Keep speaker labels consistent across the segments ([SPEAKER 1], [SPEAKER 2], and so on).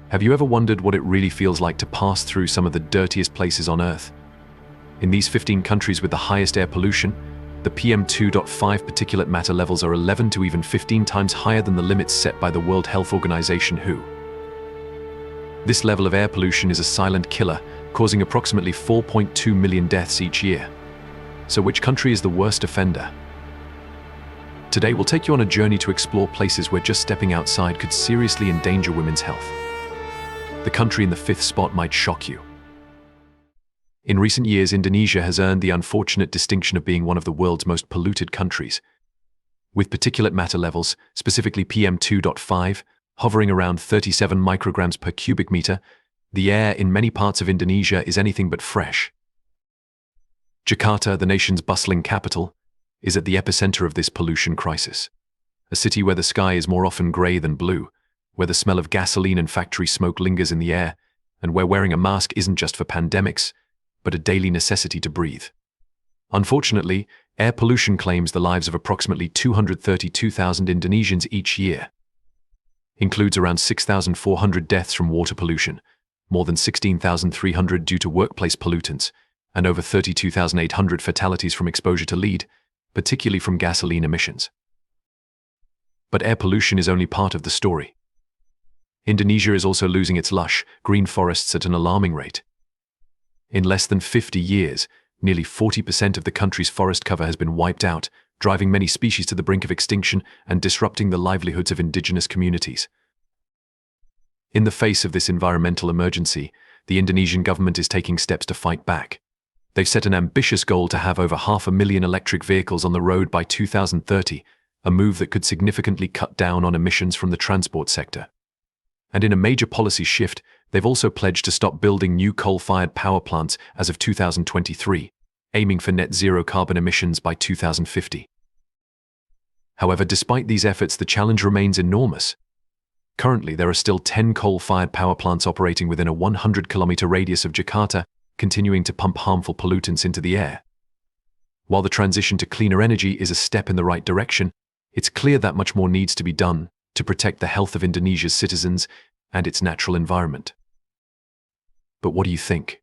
[SPEAKER 1] Have you ever wondered what it really feels like to pass through some of the dirtiest places on Earth? In these 15 countries with the highest air pollution, the PM2.5 particulate matter levels are 11 to even 15 times higher than the limits set by the World Health Organization (WHO). This level of air pollution is a silent killer, causing approximately 4.2 million deaths each year. So which country is the worst offender? Today we'll take you on a journey to explore places where just stepping outside could seriously endanger women's health. The country in the 5th spot might shock you. In recent years, Indonesia has earned the unfortunate distinction of being one of the world's most polluted countries. With particulate matter levels, specifically PM2.5, hovering around 37 micrograms per cubic meter, the air in many parts of Indonesia is anything but fresh. Jakarta, the nation's bustling capital, is at the epicenter of this pollution crisis. A city where the sky is more often grey than blue, where the smell of gasoline and factory smoke lingers in the air, and where wearing a mask isn't just for pandemics, but a daily necessity to breathe. Unfortunately, air pollution claims the lives of approximately 232,000 Indonesians each year. Includes around 6,400 deaths from water pollution, more than 16,300 due to workplace pollutants, and over 32,800 fatalities from exposure to lead, particularly from gasoline emissions. But air pollution is only part of the story. Indonesia is also losing its lush, green forests at an alarming rate. In less than 50 years, nearly 40% of the country's forest cover has been wiped out, driving many species to the brink of extinction and disrupting the livelihoods of indigenous communities. In the face of this environmental emergency, the Indonesian government is taking steps to fight back. They've set an ambitious goal to have over 500,000 electric vehicles on the road by 2030, a move that could significantly cut down on emissions from the transport sector. And in a major policy shift, they've also pledged to stop building new coal-fired power plants as of 2023, aiming for net zero carbon emissions by 2050. However, despite these efforts, the challenge remains enormous. Currently, there are still 10 coal-fired power plants operating within a 100-kilometer radius of Jakarta, continuing to pump harmful pollutants into the air. While the transition to cleaner energy is a step in the right direction, it's clear that much more needs to be done to protect the health of Indonesia's citizens and its natural environment. But what do you think?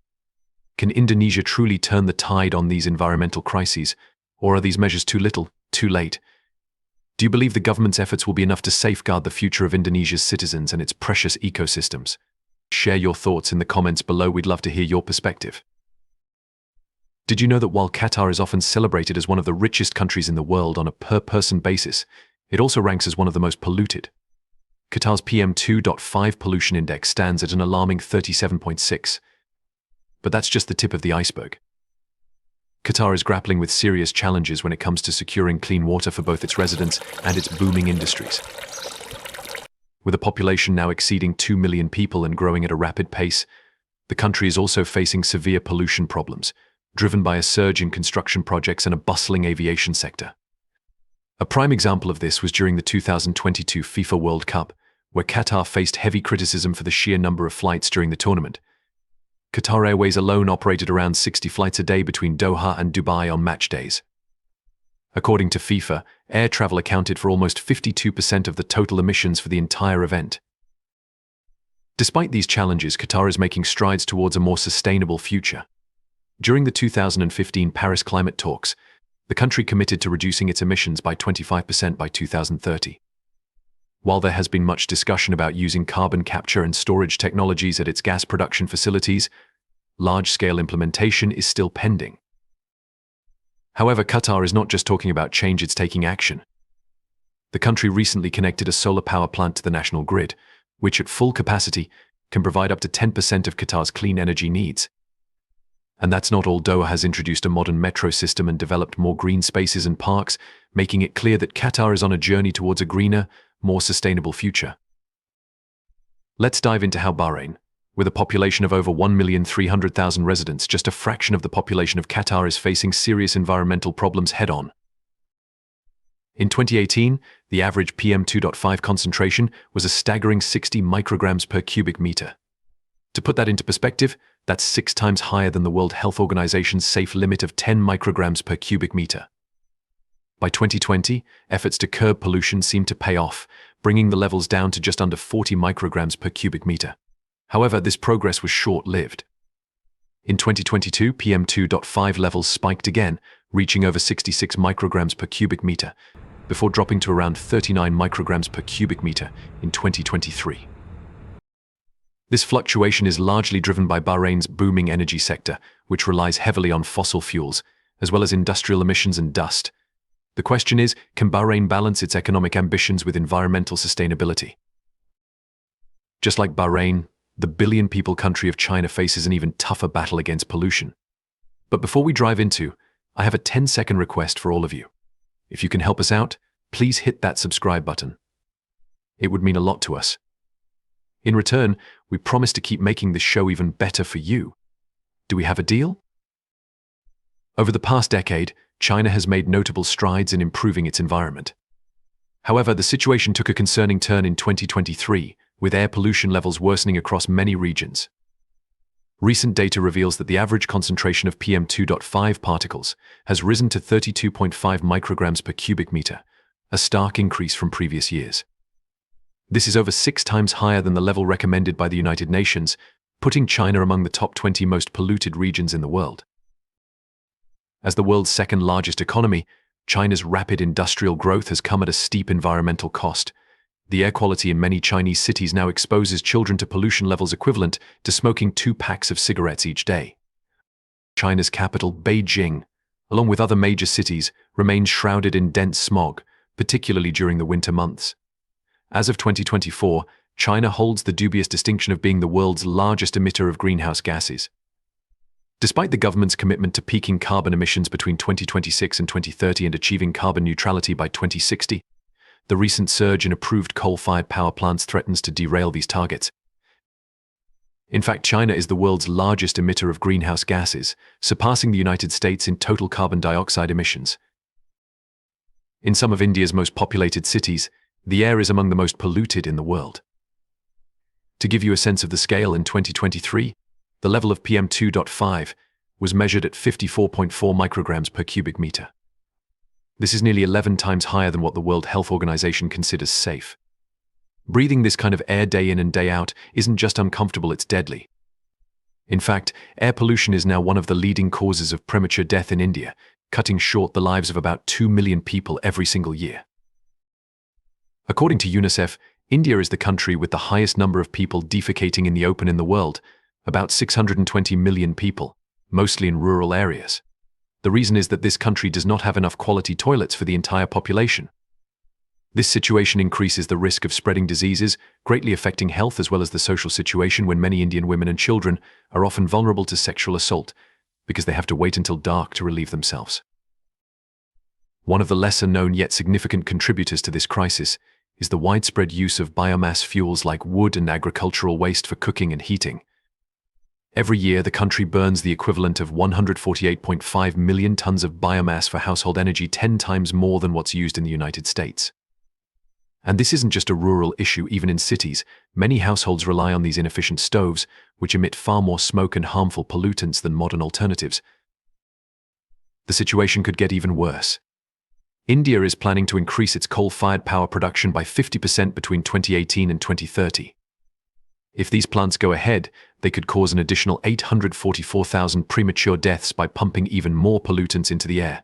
[SPEAKER 1] Can Indonesia truly turn the tide on these environmental crises, or are these measures too little, too late? Do you believe the government's efforts will be enough to safeguard the future of Indonesia's citizens and its precious ecosystems? Share your thoughts in the comments below. We'd love to hear your perspective. Did you know that while Qatar is often celebrated as one of the richest countries in the world on a per-person basis, it also ranks as one of the most polluted? Qatar's PM2.5 pollution index stands at an alarming 37.6. But that's just the tip of the iceberg. Qatar is grappling with serious challenges when it comes to securing clean water for both its residents and its booming industries. With a population now exceeding 2 million people and growing at a rapid pace, the country is also facing severe pollution problems, driven by a surge in construction projects and a bustling aviation sector. A prime example of this was during the 2022 FIFA World Cup, where Qatar faced heavy criticism for the sheer number of flights during the tournament. Qatar Airways alone operated around 60 flights a day between Doha and Dubai on match days. According to FIFA, air travel accounted for almost 52% of the total emissions for the entire event. Despite these challenges, Qatar is making strides towards a more sustainable future. During the 2015 Paris climate talks, the country committed to reducing its emissions by 25% by 2030. While there has been much discussion about using carbon capture and storage technologies at its gas production facilities, large-scale implementation is still pending. However, Qatar is not just talking about change, it's taking action. The country recently connected a solar power plant to the national grid, which at full capacity can provide up to 10% of Qatar's clean energy needs. And that's not all. Doha has introduced a modern metro system and developed more green spaces and parks, making it clear that Qatar is on a journey towards a greener, more sustainable future. Let's dive into how Bahrain, with a population of over 1,300,000 residents, just a fraction of the population of Qatar, is facing serious environmental problems head-on. In 2018, the average PM2.5 concentration was a staggering 60 micrograms per cubic meter. To put that into perspective, that's 6 times higher than the World Health Organization's safe limit of 10 micrograms per cubic meter. By 2020, efforts to curb pollution seemed to pay off, bringing the levels down to just under 40 micrograms per cubic meter. However, this progress was short-lived. In 2022, PM2.5 levels spiked again, reaching over 66 micrograms per cubic meter, before dropping to around 39 micrograms per cubic meter in 2023. This fluctuation is largely driven by Bahrain's booming energy sector, which relies heavily on fossil fuels, as well as industrial emissions and dust. The question is, can Bahrain balance its economic ambitions with environmental sustainability? Just like Bahrain, the billion-people country of China faces an even tougher battle against pollution. But before we dive into, I have a 10-second request for all of you. If you can help us out, please hit that subscribe button. It would mean a lot to us. In return, we promise to keep making this show even better for you. Do we have a deal? Over the past decade, China has made notable strides in improving its environment. However, the situation took a concerning turn in 2023, with air pollution levels worsening across many regions. Recent data reveals that the average concentration of PM2.5 particles has risen to 32.5 micrograms per cubic meter, a stark increase from previous years. This is over 6 times higher than the level recommended by the United Nations, putting China among the top 20 most polluted regions in the world. As the world's second-largest economy, China's rapid industrial growth has come at a steep environmental cost. The air quality in many Chinese cities now exposes children to pollution levels equivalent to smoking 2 packs of cigarettes each day. China's capital, Beijing, along with other major cities, remains shrouded in dense smog, particularly during the winter months. As of 2024, China holds the dubious distinction of being the world's largest emitter of greenhouse gases. Despite the government's commitment to peaking carbon emissions between 2026 and 2030 and achieving carbon neutrality by 2060, the recent surge in approved coal-fired power plants threatens to derail these targets. In fact, China is the world's largest emitter of greenhouse gases, surpassing the United States in total carbon dioxide emissions. In some of India's most populated cities, the air is among the most polluted in the world. To give you a sense of the scale, in 2023, the level of PM2.5 was measured at 54.4 micrograms per cubic meter. This is nearly 11 times higher than what the World Health Organization considers safe. Breathing this kind of air day in and day out isn't just uncomfortable, it's deadly. In fact, air pollution is now one of the leading causes of premature death in India, cutting short the lives of about 2 million people every single year. According to UNICEF, India is the country with the highest number of people defecating in the open in the world, about 620 million people, mostly in rural areas. The reason is that this country does not have enough quality toilets for the entire population. This situation increases the risk of spreading diseases, greatly affecting health as well as the social situation when many Indian women and children are often vulnerable to sexual assault because they have to wait until dark to relieve themselves. One of the lesser-known yet significant contributors to this crisis is the widespread use of biomass fuels like wood and agricultural waste for cooking and heating. Every year, the country burns the equivalent of 148.5 million tons of biomass for household energy, 10 times more than what's used in the United States. And this isn't just a rural issue. Even in cities, many households rely on these inefficient stoves, which emit far more smoke and harmful pollutants than modern alternatives. The situation could get even worse. India is planning to increase its coal-fired power production by 50% between 2018 and 2030. If these plants go ahead, they could cause an additional 844,000 premature deaths by pumping even more pollutants into the air.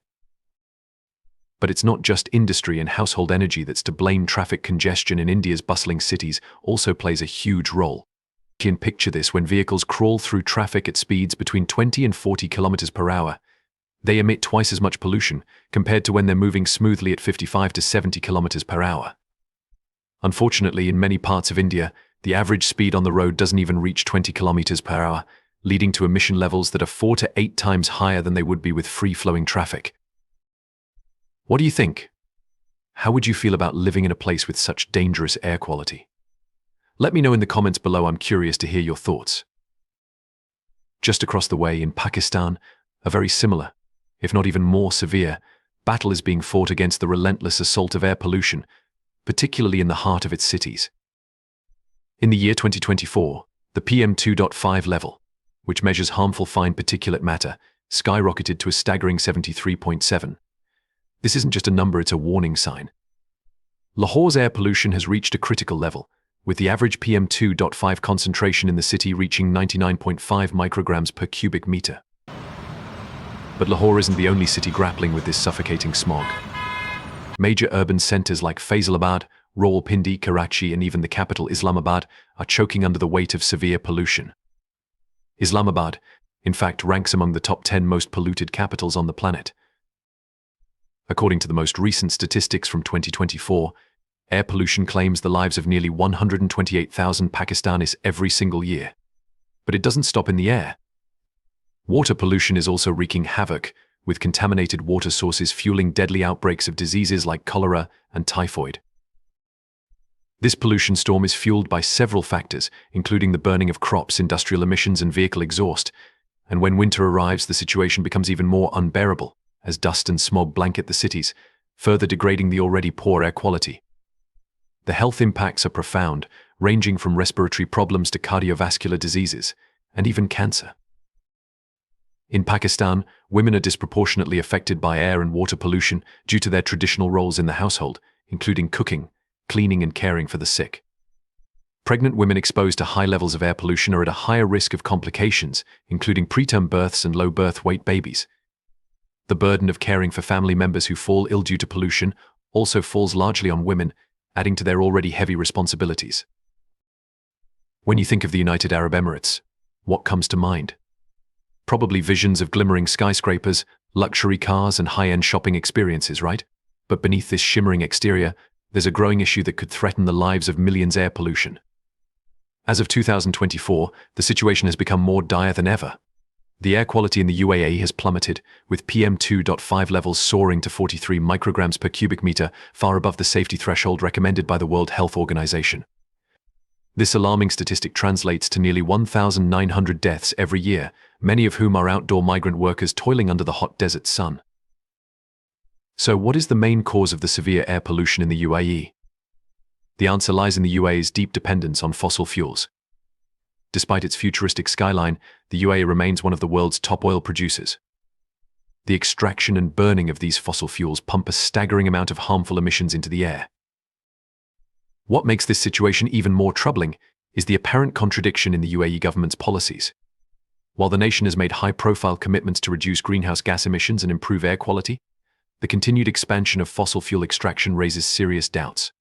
[SPEAKER 1] But it's not just industry and household energy that's to blame. Traffic congestion in India's bustling cities also plays a huge role. You can picture this: when vehicles crawl through traffic at speeds between 20 and 40 kilometers per hour, they emit twice as much pollution compared to when they're moving smoothly at 55 to 70 kilometers per hour. Unfortunately, in many parts of India, the average speed on the road doesn't even reach 20 kilometers per hour, leading to emission levels that are 4 to 8 times higher than they would be with free-flowing traffic. What do you think? How would you feel about living in a place with such dangerous air quality? Let me know in the comments below. I'm curious to hear your thoughts. Just across the way in Pakistan, a very similar, if not even more severe, battle is being fought against the relentless assault of air pollution, particularly in the heart of its cities. In the year 2024, the PM2.5 level, which measures harmful fine particulate matter, skyrocketed to a staggering 73.7. This isn't just a number, it's a warning sign. Lahore's air pollution has reached a critical level, with the average PM2.5 concentration in the city reaching 99.5 micrograms per cubic meter. But Lahore isn't the only city grappling with this suffocating smog. Major urban centers like Faisalabad, Rawalpindi, Karachi, and even the capital Islamabad are choking under the weight of severe pollution. Islamabad, in fact, ranks among the top 10 most polluted capitals on the planet. According to the most recent statistics from 2024, air pollution claims the lives of nearly 128,000 Pakistanis every single year. But it doesn't stop in the air. Water pollution is also wreaking havoc, with contaminated water sources fueling deadly outbreaks of diseases like cholera and typhoid. This pollution storm is fueled by several factors, including the burning of crops, industrial emissions, and vehicle exhaust. And when winter arrives, the situation becomes even more unbearable, as dust and smog blanket the cities, further degrading the already poor air quality. The health impacts are profound, ranging from respiratory problems to cardiovascular diseases, and even cancer. In Pakistan, women are disproportionately affected by air and water pollution due to their traditional roles in the household, including cooking, cleaning, and caring for the sick. Pregnant women exposed to high levels of air pollution are at a higher risk of complications, including preterm births and low birth weight babies. The burden of caring for family members who fall ill due to pollution also falls largely on women, adding to their already heavy responsibilities. When you think of the United Arab Emirates, what comes to mind? Probably visions of glimmering skyscrapers, luxury cars, and high-end shopping experiences, right? But beneath this shimmering exterior, there's a growing issue that could threaten the lives of millions: air pollution. As of 2024, the situation has become more dire than ever. The air quality in the UAE has plummeted, with PM2.5 levels soaring to 43 micrograms per cubic meter, far above the safety threshold recommended by the World Health Organization. This alarming statistic translates to nearly 1,900 deaths every year, many of whom are outdoor migrant workers toiling under the hot desert sun. So what is the main cause of the severe air pollution in the UAE? The answer lies in the UAE's deep dependence on fossil fuels. Despite its futuristic skyline, the UAE remains one of the world's top oil producers. The extraction and burning of these fossil fuels pump a staggering amount of harmful emissions into the air. What makes this situation even more troubling is the apparent contradiction in the UAE government's policies. While the nation has made high-profile commitments to reduce greenhouse gas emissions and improve air quality, the continued expansion of fossil fuel extraction raises serious doubts.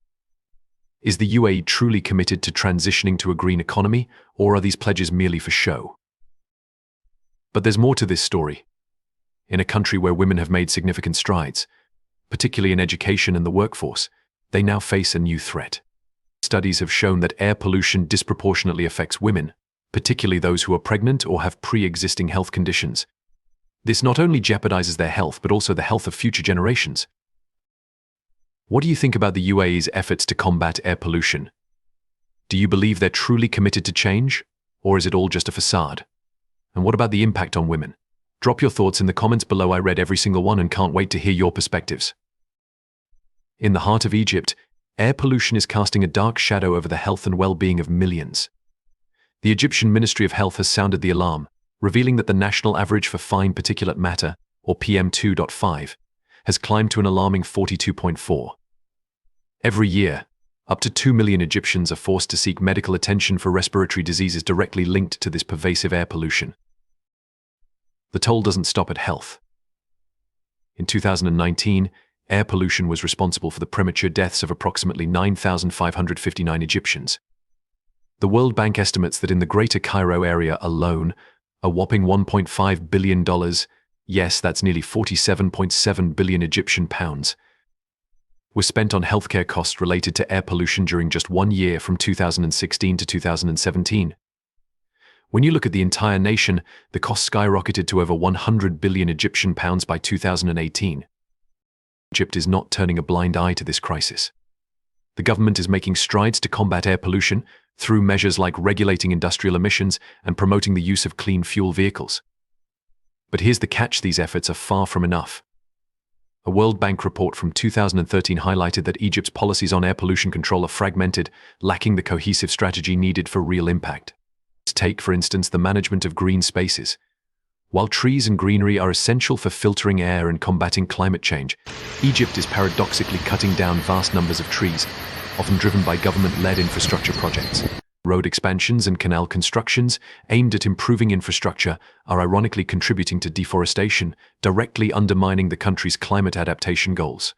[SPEAKER 1] Is the UAE truly committed to transitioning to a green economy, or are these pledges merely for show? But there's more to this story. In a country where women have made significant strides, particularly in education and the workforce, they now face a new threat. Studies have shown that air pollution disproportionately affects women, particularly those who are pregnant or have pre-existing health conditions. This not only jeopardizes their health, but also the health of future generations. What do you think about the UAE's efforts to combat air pollution? Do you believe they're truly committed to change, or is it all just a facade? And what about the impact on women? Drop your thoughts in the comments below. I read every single one and can't wait to hear your perspectives. In the heart of Egypt, air pollution is casting a dark shadow over the health and well-being of millions. The Egyptian Ministry of Health has sounded the alarm, revealing that the national average for fine particulate matter, or PM2.5, has climbed to an alarming 42.4. Every year, up to 2 million Egyptians are forced to seek medical attention for respiratory diseases directly linked to this pervasive air pollution. The toll doesn't stop at health. In 2019, air pollution was responsible for the premature deaths of approximately 9,559 Egyptians. The World Bank estimates that in the Greater Cairo area alone, a whopping $1.5 billion, yes, that's nearly 47.7 billion Egyptian pounds, was spent on healthcare costs related to air pollution during just 1 year from 2016 to 2017. When you look at the entire nation, the cost skyrocketed to over 100 billion Egyptian pounds by 2018. Egypt is not turning a blind eye to this crisis. The government is making strides to combat air pollution through measures like regulating industrial emissions and promoting the use of clean fuel vehicles. But here's the catch: these efforts are far from enough. A World Bank report from 2013 highlighted that Egypt's policies on air pollution control are fragmented, lacking the cohesive strategy needed for real impact. Take, for instance, the management of green spaces. While trees and greenery are essential for filtering air and combating climate change, Egypt is paradoxically cutting down vast numbers of trees, often driven by government-led infrastructure projects. Road expansions and canal constructions aimed at improving infrastructure are ironically contributing to deforestation, directly undermining the country's climate adaptation goals.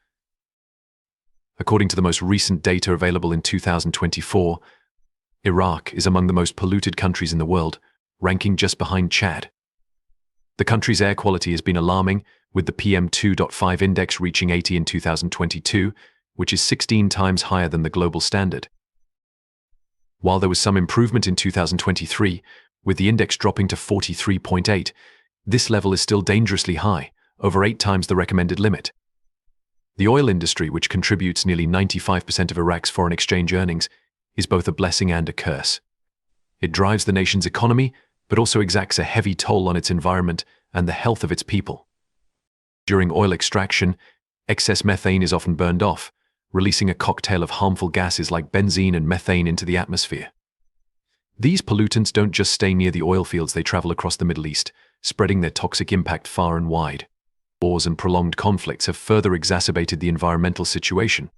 [SPEAKER 1] According to the most recent data available in 2024, Iraq is among the most polluted countries in the world, ranking just behind Chad. The country's air quality has been alarming, with the PM2.5 index reaching 80 in 2022, which is 16 times higher than the global standard. While there was some improvement in 2023, with the index dropping to 43.8, this level is still dangerously high, over 8 times the recommended limit. The oil industry, which contributes nearly 95% of Iraq's foreign exchange earnings, is both a blessing and a curse. It drives the nation's economy, but also exacts a heavy toll on its environment and the health of its people. During oil extraction, excess methane is often burned off, releasing a cocktail of harmful gases like benzene and methane into the atmosphere. These pollutants don't just stay near the oil fields, they travel across the Middle East, spreading their toxic impact far and wide. Wars and prolonged conflicts have further exacerbated the environmental situation.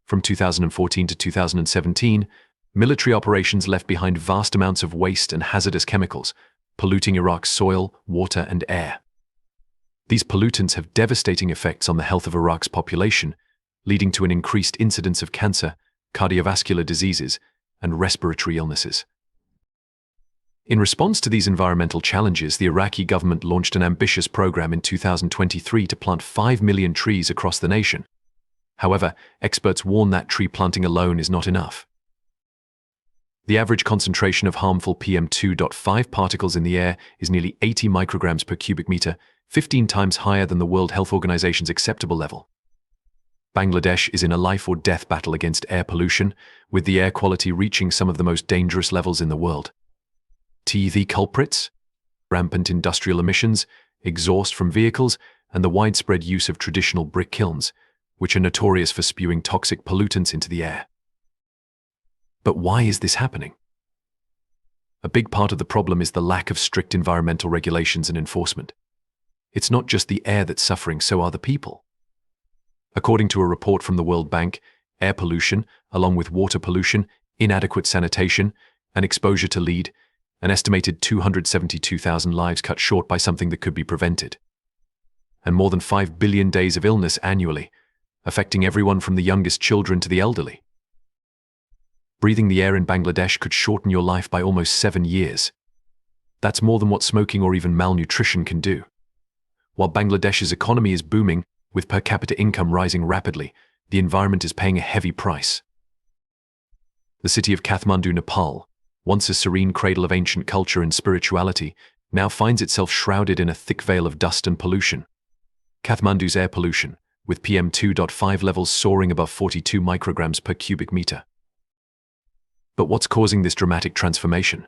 [SPEAKER 1] From 2014 to 2017, military operations left behind vast amounts of waste and hazardous chemicals, polluting Iraq's soil, water, and air. These pollutants have devastating effects on the health of Iraq's population, leading to an increased incidence of cancer, cardiovascular diseases, and respiratory illnesses. In response to these environmental challenges, the Iraqi government launched an ambitious program in 2023 to plant 5 million trees across the nation. However, experts warn that tree planting alone is not enough. The average concentration of harmful PM2.5 particles in the air is nearly 80 micrograms per cubic meter, 15 times higher than the World Health Organization's acceptable level. Bangladesh is in a life-or-death battle against air pollution, with the air quality reaching some of the most dangerous levels in the world. The culprits? Rampant industrial emissions, exhaust from vehicles, and the widespread use of traditional brick kilns, which are notorious for spewing toxic pollutants into the air. But why is this happening? A big part of the problem is the lack of strict environmental regulations and enforcement. It's not just the air that's suffering, so are the people. According to a report from the World Bank, air pollution, along with water pollution, inadequate sanitation, and exposure to lead, an estimated 272,000 lives cut short by something that could be prevented. And more than 5 billion days of illness annually, affecting everyone from the youngest children to the elderly. Breathing the air in Bangladesh could shorten your life by almost 7 years. That's more than what smoking or even malnutrition can do. While Bangladesh's economy is booming, with per capita income rising rapidly, the environment is paying a heavy price. The city of Kathmandu, Nepal, once a serene cradle of ancient culture and spirituality, now finds itself shrouded in a thick veil of dust and pollution. Kathmandu's air pollution, with PM2.5 levels soaring above 42 micrograms per cubic meter. But what's causing this dramatic transformation?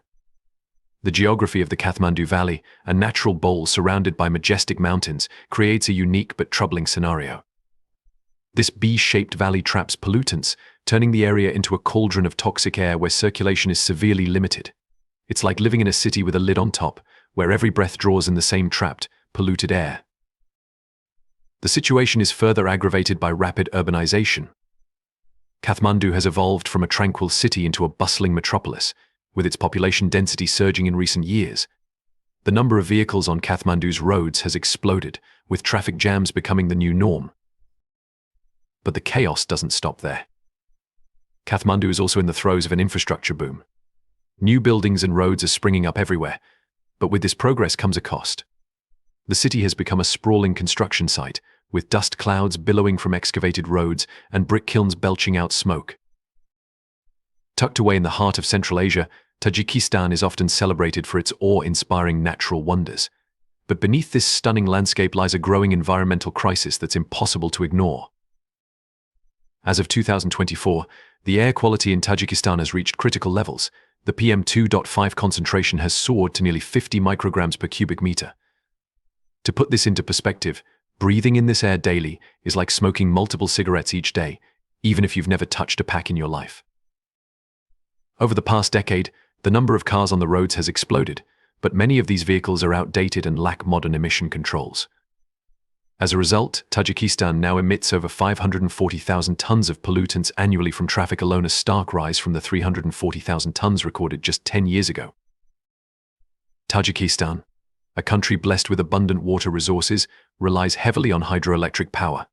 [SPEAKER 1] The geography of the Kathmandu Valley, a natural bowl surrounded by majestic mountains, creates a unique but troubling scenario. This B-shaped valley traps pollutants, turning the area into a cauldron of toxic air where circulation is severely limited. It's like living in a city with a lid on top, where every breath draws in the same trapped, polluted air. The situation is further aggravated by rapid urbanization. Kathmandu has evolved from a tranquil city into a bustling metropolis, with its population density surging in recent years. The number of vehicles on Kathmandu's roads has exploded, with traffic jams becoming the new norm. But the chaos doesn't stop there. Kathmandu is also in the throes of an infrastructure boom. New buildings and roads are springing up everywhere, but with this progress comes a cost. The city has become a sprawling construction site, with dust clouds billowing from excavated roads and brick kilns belching out smoke. Tucked away in the heart of Central Asia, Tajikistan is often celebrated for its awe-inspiring natural wonders. But beneath this stunning landscape lies a growing environmental crisis that's impossible to ignore. As of 2024, the air quality in Tajikistan has reached critical levels. The PM2.5 concentration has soared to nearly 50 micrograms per cubic meter. To put this into perspective, breathing in this air daily is like smoking multiple cigarettes each day, even if you've never touched a pack in your life. Over the past decade, the number of cars on the roads has exploded, but many of these vehicles are outdated and lack modern emission controls. As a result, Tajikistan now emits over 540,000 tons of pollutants annually from traffic alone, a stark rise from the 340,000 tons recorded just 10 years ago. Tajikistan, a country blessed with abundant water resources, relies heavily on hydroelectric power.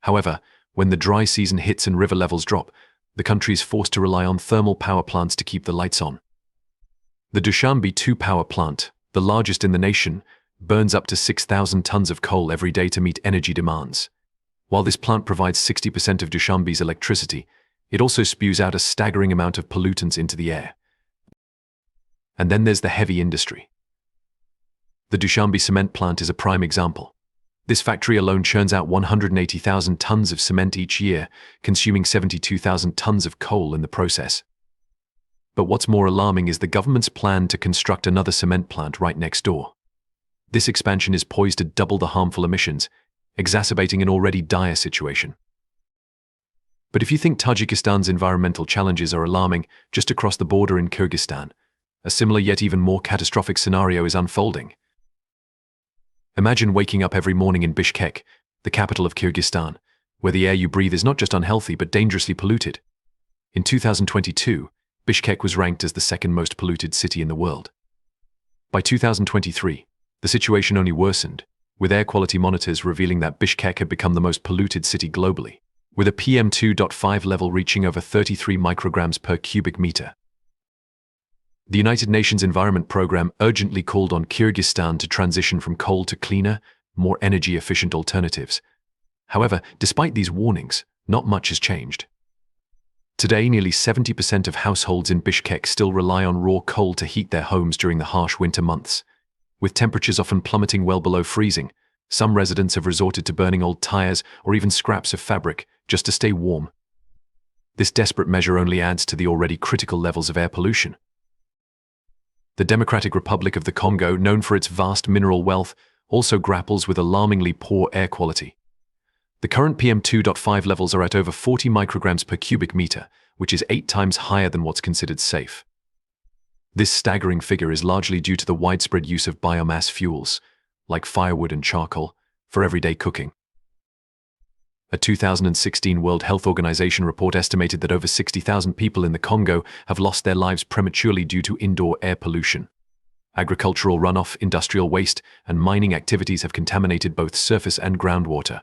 [SPEAKER 1] However, when the dry season hits and river levels drop, the country is forced to rely on thermal power plants to keep the lights on. The Dushanbe 2 power plant, the largest in the nation, burns up to 6,000 tons of coal every day to meet energy demands. While this plant provides 60% of Dushanbe's electricity, it also spews out a staggering amount of pollutants into the air. And then there's the heavy industry. The Dushanbe cement plant is a prime example. This factory alone churns out 180,000 tons of cement each year, consuming 72,000 tons of coal in the process. But what's more alarming is the government's plan to construct another cement plant right next door. This expansion is poised to double the harmful emissions, exacerbating an already dire situation. But if you think Tajikistan's environmental challenges are alarming, just across the border in Kyrgyzstan, a similar yet even more catastrophic scenario is unfolding. Imagine waking up every morning in Bishkek, the capital of Kyrgyzstan, where the air you breathe is not just unhealthy but dangerously polluted. In 2022, Bishkek was ranked as the second most polluted city in the world. By 2023, the situation only worsened, with air quality monitors revealing that Bishkek had become the most polluted city globally, with a PM2.5 level reaching over 33 micrograms per cubic meter. The United Nations Environment Programme urgently called on Kyrgyzstan to transition from coal to cleaner, more energy-efficient alternatives. However, despite these warnings, not much has changed. Today, nearly 70% of households in Bishkek still rely on raw coal to heat their homes during the harsh winter months. With temperatures often plummeting well below freezing, some residents have resorted to burning old tires or even scraps of fabric just to stay warm. This desperate measure only adds to the already critical levels of air pollution. The Democratic Republic of the Congo, known for its vast mineral wealth, also grapples with alarmingly poor air quality. The current PM2.5 levels are at over 40 micrograms per cubic meter, which is 8 times higher than what's considered safe. This staggering figure is largely due to the widespread use of biomass fuels, like firewood and charcoal, for everyday cooking. A 2016 World Health Organization report estimated that over 60,000 people in the Congo have lost their lives prematurely due to indoor air pollution. Agricultural runoff, industrial waste, and mining activities have contaminated both surface and groundwater.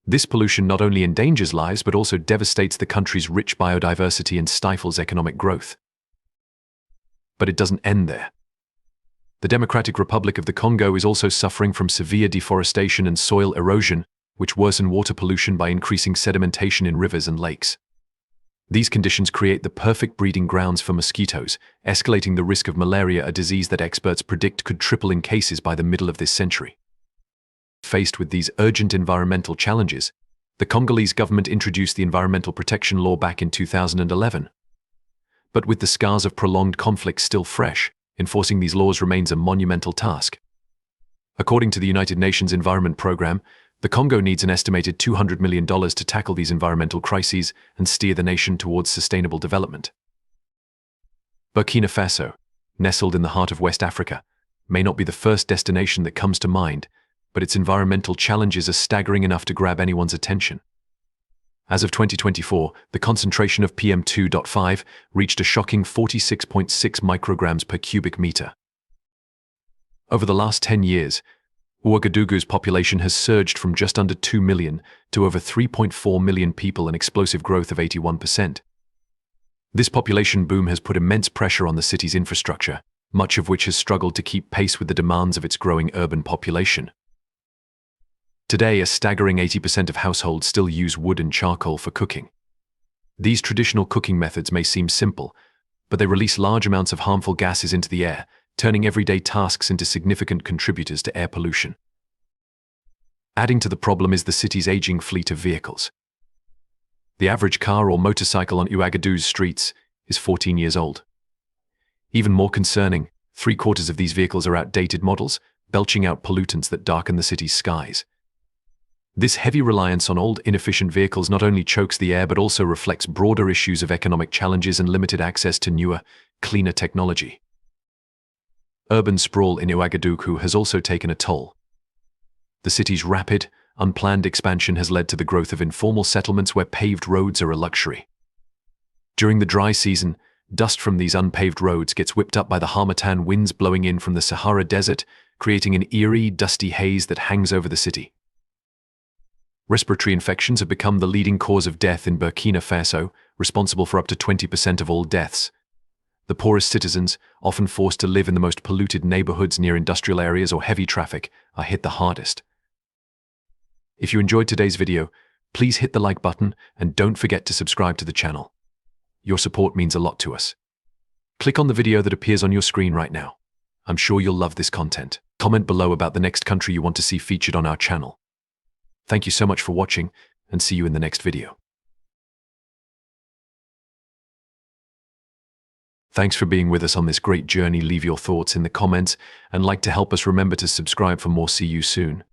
[SPEAKER 1] This pollution not only endangers lives but also devastates the country's rich biodiversity and stifles economic growth. But it doesn't end there. The Democratic Republic of the Congo is also suffering from severe deforestation and soil erosion, which worsen water pollution by increasing sedimentation in rivers and lakes. These conditions create the perfect breeding grounds for mosquitoes, escalating the risk of malaria, a disease that experts predict could triple in cases by the middle of this century. Faced with these urgent environmental challenges, the Congolese government introduced the Environmental Protection Law back in 2011. But with the scars of prolonged conflict still fresh, enforcing these laws remains a monumental task. According to the United Nations Environment Programme, the Congo needs an estimated $200 million to tackle these environmental crises and steer the nation towards sustainable development. Burkina Faso, nestled in the heart of West Africa, may not be the first destination that comes to mind, but its environmental challenges are staggering enough to grab anyone's attention. As of 2024, the concentration of PM2.5 reached a shocking 46.6 micrograms per cubic meter. Over the last 10 years, Ouagadougou's population has surged from just under 2 million to over 3.4 million people, an explosive growth of 81%. This population boom has put immense pressure on the city's infrastructure, much of which has struggled to keep pace with the demands of its growing urban population. Today, a staggering 80% of households still use wood and charcoal for cooking. These traditional cooking methods may seem simple, but they release large amounts of harmful gases into the air, turning everyday tasks into significant contributors to air pollution. Adding to the problem is the city's aging fleet of vehicles. The average car or motorcycle on Ouagadougou's streets is 14 years old. Even more concerning, 3/4 of these vehicles are outdated models, belching out pollutants that darken the city's skies. This heavy reliance on old, inefficient vehicles not only chokes the air but also reflects broader issues of economic challenges and limited access to newer, cleaner technology. Urban sprawl in Ouagadougou has also taken a toll. The city's rapid, unplanned expansion has led to the growth of informal settlements where paved roads are a luxury. During the dry season, dust from these unpaved roads gets whipped up by the harmattan winds blowing in from the Sahara Desert, creating an eerie, dusty haze that hangs over the city. Respiratory infections have become the leading cause of death in Burkina Faso, responsible for up to 20% of all deaths. The poorest citizens, often forced to live in the most polluted neighborhoods near industrial areas or heavy traffic, are hit the hardest. If you enjoyed today's video, please hit the like button and don't forget to subscribe to the channel. Your support means a lot to us. Click on the video that appears on your screen right now. I'm sure you'll love this content. Comment below about the next country you want to see featured on our channel. Thank you so much for watching, and see you in the next video. Thanks for being with us on this great journey. Leave your thoughts in the comments and like to help us. Remember to subscribe for more. See you soon.